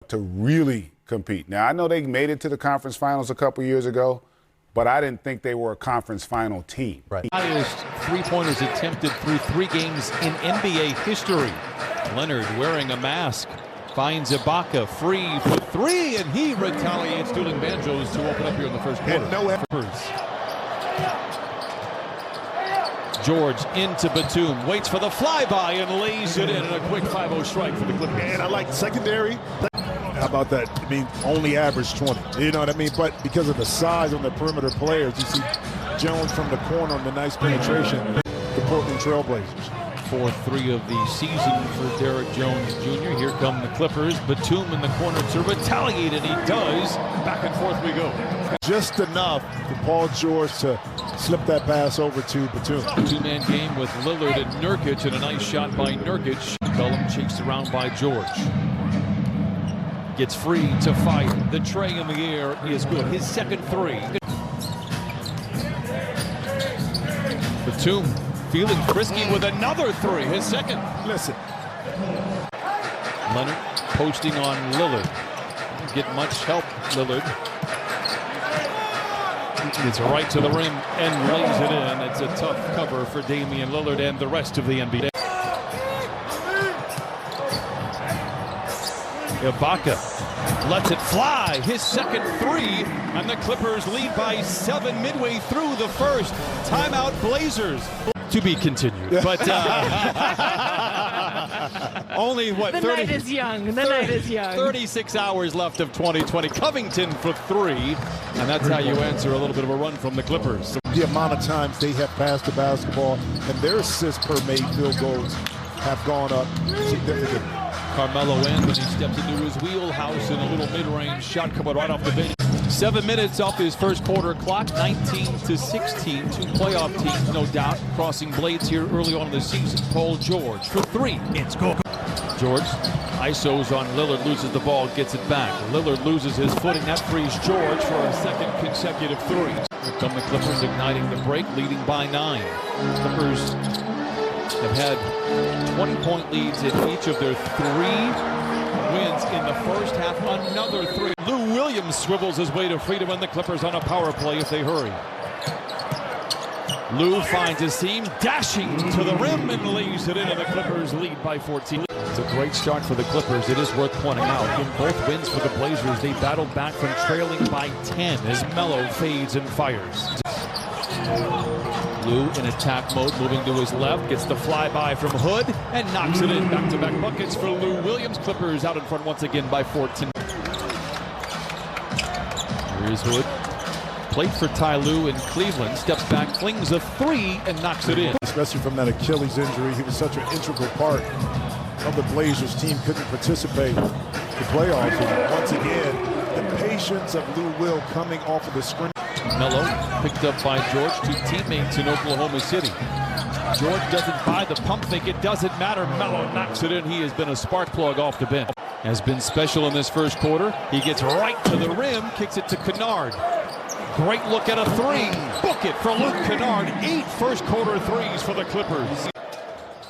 to really compete. Now, I know they made it to the conference finals a couple years ago, but I didn't think they were a conference final team. Right. Highest three-pointers attempted through 3 games in NBA history. Leonard wearing a mask finds Ibaka free for 3, and he retaliates, dueling banjos to open up here in the first quarter. And no George into Batum, waits for the flyby and lays it in a quick 5-0 strike for the Clippers. And I like the secondary. How about that? I mean, only average 20. You know what I mean? But because of the size on the perimeter players, you see Jones from the corner on the nice penetration. The Portland Trailblazers. 4-3 of the season for Derrick Jones Jr. Here come the Clippers. Batum in the corner to retaliate, and he does. Back and forth we go. Just enough for Paul George to slip that pass over to Batum. Two-man game with Lillard and Nurkic, and a nice shot by Nurkic. Cullum chased around by George. Gets free to fire. The tray in the air is good. His second 3. Batum feeling frisky with another 3. His second. Listen. Leonard posting on Lillard. Didn't get much help, Lillard. It's right to the rim and lays it in. It's a tough cover for Damian Lillard and the rest of the NBA. Ibaka lets it fly. His second 3, and the Clippers lead by 7 midway through the first. Timeout Blazers. To be continued, but only what? The night is young. The night is young. 36 hours left of 2020. Covington for 3, and that's how you answer a little bit of a run from the Clippers. The amount of times they have passed the basketball and their assists per made field goals have gone up significantly. Carmelo Anthony steps into his wheelhouse in a little mid-range shot coming right off the bench. 7 minutes off his first quarter clock, 19-16. 2 playoff teams, no doubt, crossing blades here early on in the season. Paul George for 3. It's go. George isos on Lillard, loses the ball, gets it back. Lillard loses his footing. That frees George for a second consecutive 3. Here come the Clippers igniting the break, leading by 9. Clippers have had 20-point leads in each of their 3 wins in the first half. Another 3. Lou Williams swivels his way to freedom, and the Clippers on a power play if they hurry. Lou finds his seam, dashing to the rim and lays it in, and the Clippers lead by 14. It's a great start for the Clippers. It is worth pointing out, in both wins for the Blazers, they battled back from trailing by 10 as Melo fades and fires. Lou in attack mode, moving to his left, gets the flyby from Hood and knocks it in. Back-to-back buckets for Lou Williams. Clippers out in front once again by 14. Here is Hood. Played for Ty Lue in Cleveland, steps back, flings a 3 and knocks it in. Especially from that Achilles injury, he was such an integral part of the Blazers team, couldn't participate in the playoffs. And once again, the patience of Lou Will coming off of the screen. Melo picked up by George, 2 teammates in Oklahoma City. George doesn't buy the pump fake. It doesn't matter. Melo knocks it in. He has been a spark plug off the bench. Has been special in this first quarter. He gets right to the rim, kicks it to Kennard. Great look at a 3. Book it for Luke Kennard. 8 first quarter 3s for the Clippers.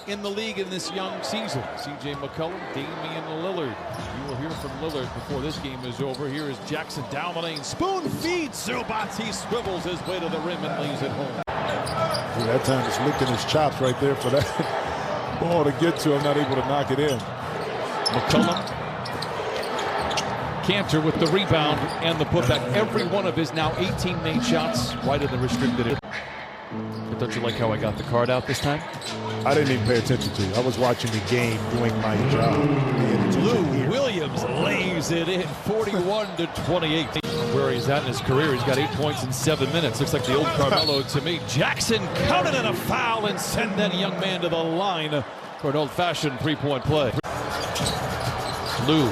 In the league in this young season, C.J. McCollum, Damian Lillard. You will hear from Lillard before this game is over. Here is Jackson down the lane. Spoon feeds Zubac. He swivels his way to the rim and lays it home. Dude, that time just licking his chops right there for that ball to get to him, not able to knock it in. McCollum. Cantor with the rebound and the putback. Every one of his now 18 made shots right in the restricted area. But don't you like how I got the card out this time? I didn't even pay attention to you. I was watching the game, doing my job. Lou Williams lays it in, 41-28. Where he's at in his career, he's got 8 points in 7 minutes. Looks like the old Carmelo to me. Jackson counted in a foul and sent that young man to the line for an old-fashioned 3-point play. Lou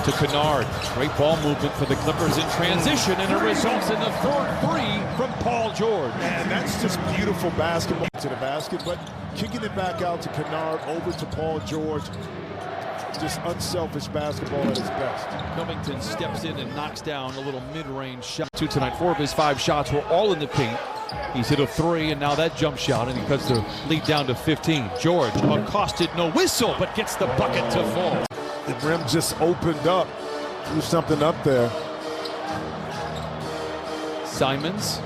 to Kennard. Great ball movement for the Clippers in transition, and it results in the third 3 from Paul George. And that's just beautiful basketball to the basket, but kicking it back out to Kennard, over to Paul George. Just unselfish basketball at its best. Covington steps in and knocks down a little mid-range shot. 2 tonight. 4 of his 5 shots were all in the paint. He's hit a 3, and now that jump shot, and he cuts the lead down to 15. George accosted, no whistle, but gets the bucket to fall. The rim just opened up do something up there. Simons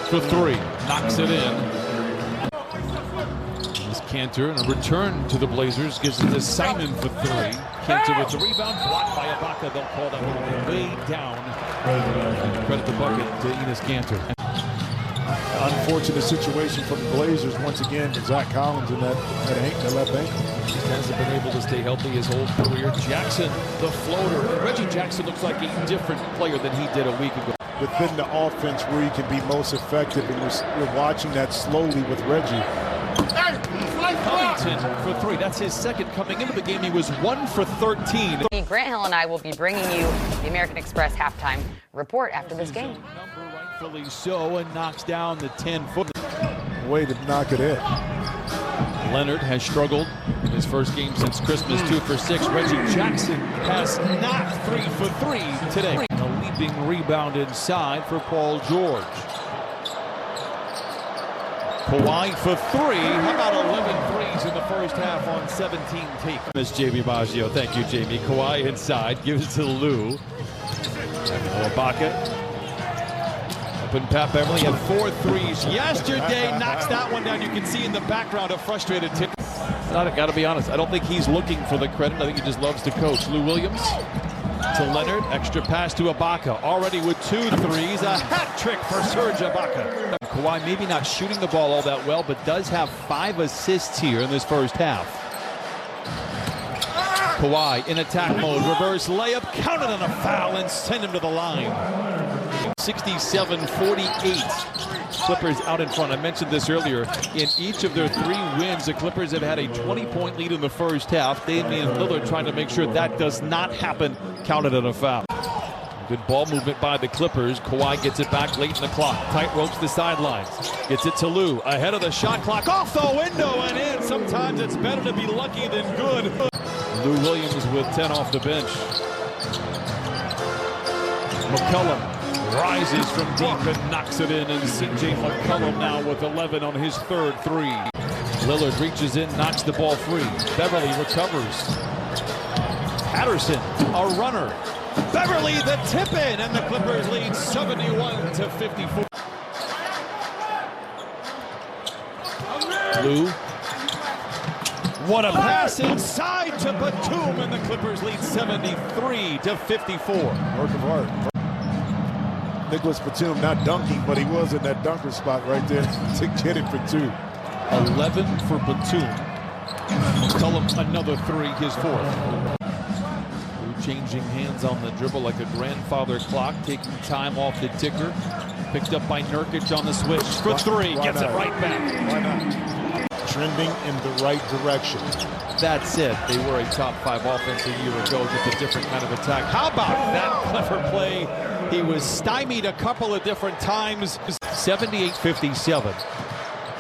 for three, knocks it in. This Cantor, and a return to the Blazers, gives it to Simon for three. Cantor with the rebound, blocked by Ibaka. They'll call that one way down. Credit the bucket to Enes Cantor. Unfortunate situation for the Blazers once again with Zach Collins in that left ankle. He hasn't been able to stay healthy his whole career. Jackson, the floater. Reggie Jackson looks like a different player than he did a week ago. Within the offense where he can be most effective, and you're watching that slowly with Reggie. Covington for three. That's his second. Coming into the game, he was 1 for 13. Grant Hill and I will be bringing you the American Express halftime report after this game. Number rightfully so, and knocks down the 10-foot. Way to knock it in. Leonard has struggled in his first game since Christmas, 2 for 6. Reggie Jackson has not 3 for 3 today. A leaping rebound inside for Paul George. Kawhi for three. How about 11 threes in the first half on 17 take? Miss Jamie Baggio. Thank you, Jamie. Kawhi inside, gives it to Lou. Ibaka. Open Pat Beverly had 4 threes yesterday. Knocks that one down. You can see in the background a frustrated tip. I got to be honest, I don't think he's looking for the credit. I think he just loves to coach. Lou Williams to Leonard. Extra pass to Ibaka. Already with 2 threes. A hat trick for Serge Ibaka. Kawhi maybe not shooting the ball all that well, but does have 5 assists here in this first half. Kawhi in attack mode. Reverse layup. Counted on a foul and send him to the line. 67-48. Clippers out in front. I mentioned this earlier. In each of their 3 wins, the Clippers have had a 20-point lead in the first half. Damian Lillard trying to make sure that does not happen. Counted on a foul. Good ball movement by the Clippers. Kawhi gets it back late in the clock. Tight ropes the sidelines. Gets it to Lou. Ahead of the shot clock. Off the window and in. Sometimes it's better to be lucky than good. Lou Williams with 10 off the bench. McCollum rises from deep and knocks it in, and C.J. McCollum now with 11 on his 3rd three. Lillard reaches in, knocks the ball free. Beverly recovers. Patterson, a runner. Beverly the tip in, and the Clippers lead 71-54. Lou. What a pass inside to Batum, and the Clippers lead 73-54. Work of art. Nicholas Batum not dunking, but he was in that dunker spot right there to get it for 2. 11 for Batum. McCollum another 3, his 4th. Changing hands on the dribble like a grandfather clock, taking time off the ticker. Picked up by Nurkic on the switch for 3, gets it right back. Why not? Trending in the right direction. That said, they were a top 5 offense a year ago, just a different kind of attack. How about that clever play? He was stymied a couple of different times. 78-57.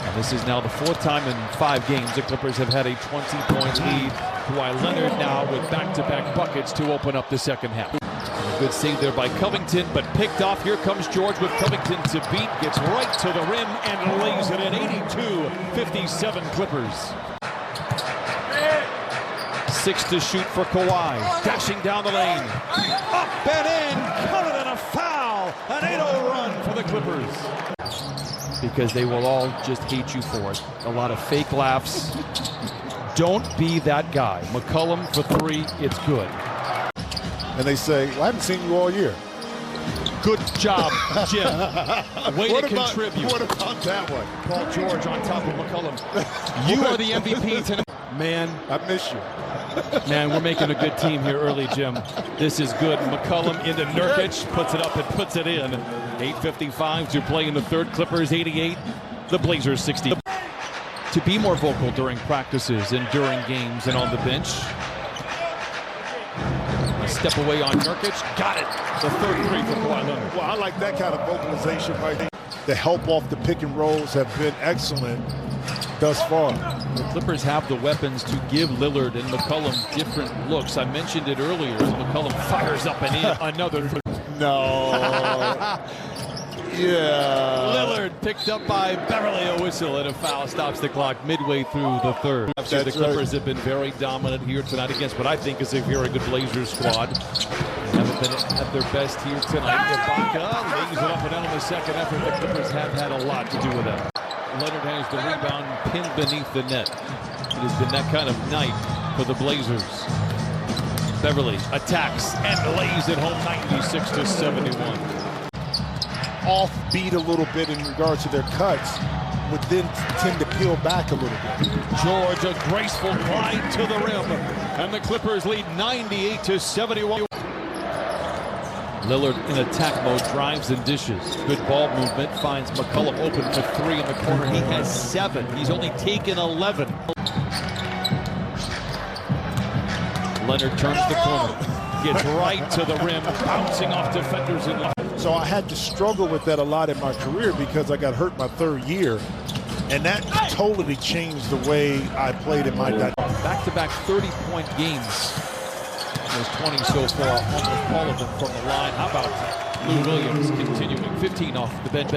And this is now the 4th time in 5 games the Clippers have had a 20-point lead. Kawhi Leonard now with back-to-back buckets to open up the second half. A good save there by Covington, but picked off. Here comes George with Covington to beat. Gets right to the rim and lays it in. 82-57 Clippers. 6 to shoot for Kawhi. Dashing down the lane. Up and in. Counted on a foul. An 8-0 run for the Clippers. Because they will all just hate you for it. A lot of fake laughs. Don't be that guy. McCollum for 3, it's good. And they say, well, I haven't seen you all year. Good job, Jim. Way to contribute. What about that one? Paul George on top of McCollum. You are the MVP tonight. Man, I miss you. Man, we're making a good team here early, Jim. This is good. McCollum into Nurkic, puts it up and puts it in. 8:55 to play in the 3rd. Clippers 88, the Blazers 60. To be more vocal during practices and during games and on the bench. A step away on Nurkic, got it. The 3rd three for Kawhi Leonard. Well, I like that kind of vocalization right there. The help off the pick and rolls have been excellent thus far. The Clippers have the weapons to give Lillard and McCollum different looks. I mentioned it earlier as McCollum fires up and in. Another. No. Yeah. Lillard picked up by Beverly. A whistle and a foul stops the clock midway through the 3rd. The Clippers have been very dominant here tonight against what I think is a very good Blazers squad. Haven't been at their best here tonight. Ibaka lays it up and down on the second effort. The Clippers have had a lot to do with that. Leonard has the rebound pinned beneath the net. It has been that kind of night for the Blazers. Beverly attacks and lays it home 96-71. Offbeat a little bit in regards to their cuts, would then tend to peel back a little bit. George, a graceful glide to the rim, and the Clippers lead 98-71. Lillard in attack mode, drives and dishes. Good ball movement, finds McCollum open for three in the corner. He has 7. He's only taken 11. Leonard turns the corner, gets right to the rim, bouncing off defenders in the... So I had to struggle with that a lot in my career because I got hurt my 3rd year, and that totally changed the way I played in my dynamic. Back-to-back 30-point games. There's 20 so far, almost all of them from the line. How about Lou Williams continuing 15 off the bench?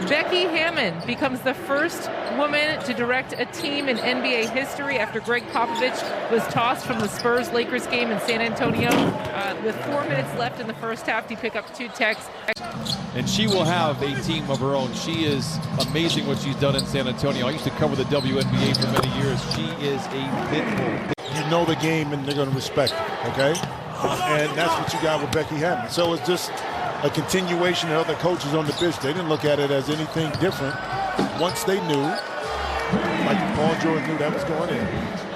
Becky Hammon becomes the first woman to direct a team in NBA history after Greg Popovich was tossed from the Spurs-Lakers game in San Antonio. With 4 minutes left in the first half, he picked up 2 techs. And she will have a team of her own. She is amazing what she's done in San Antonio. I used to cover the WNBA for many years. She is a pit bull. You know the game and they're going to respect it, okay? And that's what you got with Becky Hammon. So it's just a continuation of other coaches on the bench. They didn't look at it as anything different. Once they knew, like Paul George knew that was going in,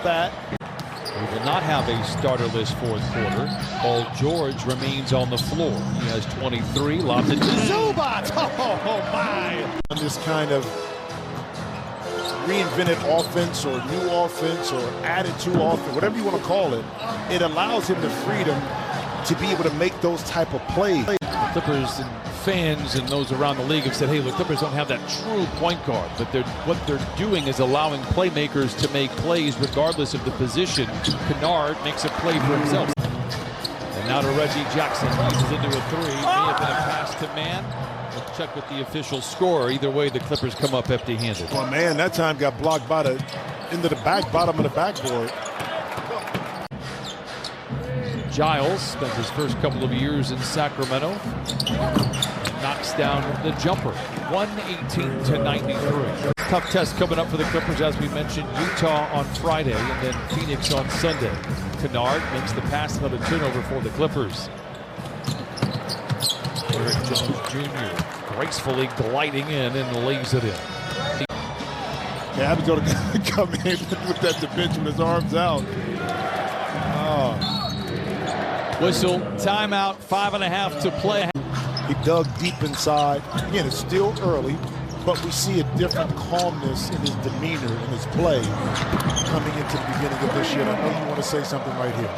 that we will not have a starterless fourth quarter. Paul George remains on the floor. He has 23, lobs it to Zubac. Oh my! On this kind of reinvented offense or new offense or added to offense, whatever you want to call it, it allows him the freedom to be able to make those type of plays. The Clippers and fans and those around the league have said, hey, the Clippers don't have that true point guard, but what they're doing is allowing playmakers to make plays regardless of the position. Kennard makes a play for himself. And now to Reggie Jackson. He uses into a 3. May have been a pass to man. We'll check with the official score. Either way, the Clippers come up empty-handed. Well, man, that time got blocked by into the bottom of the backboard. Giles spent his first couple of years in Sacramento. Knocks down the jumper, 118-93. Tough test coming up for the Clippers, as we mentioned. Utah on Friday and then Phoenix on Sunday. Kennard makes the pass, another turnover for the Clippers. Eric Jones Jr. gracefully gliding in and lays it in. Yeah, I'm going to come in with that dimension with his arms out. Oh. Whistle, timeout, 5.5 to play. He dug deep inside. Again, it's still early, but we see a different calmness in his demeanor, in his play, coming into the beginning of this year. And I know you want to say something right here.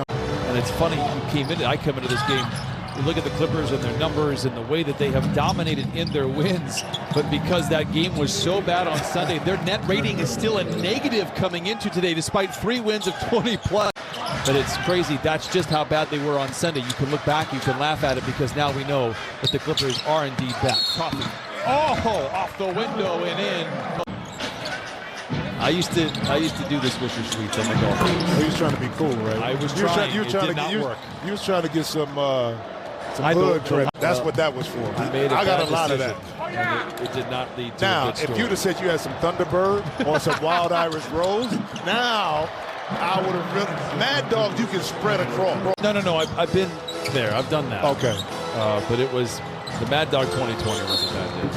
And it's funny, I come into this game, you look at the Clippers and their numbers and the way that they have dominated in their wins, but because that game was so bad on Sunday, their net rating is still a negative coming into today, despite 3 wins of 20+. But it's crazy. That's just how bad they were on Sunday. You can look back, you can laugh at it, because now we know that the Clippers are indeed back. Coffee. Oh, off the window and in. I used to do this Swisher Sweets on the golf course. He was trying to be cool, right? I was trying. It did not work. You was trying to get some hood credit. That's what that was for. I got a lot of that. It did not lead to now, a good story. if you'd have said you had some Thunderbird or some Wild Irish Rose, now I would have really... Mad Dog, you can spread across. No. I've been there. I've done that. Okay. But it was... The Mad Dog 2020 was a bad day.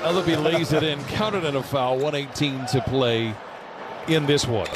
Ellaby lays it in, counted in a foul, 118 to play in this one.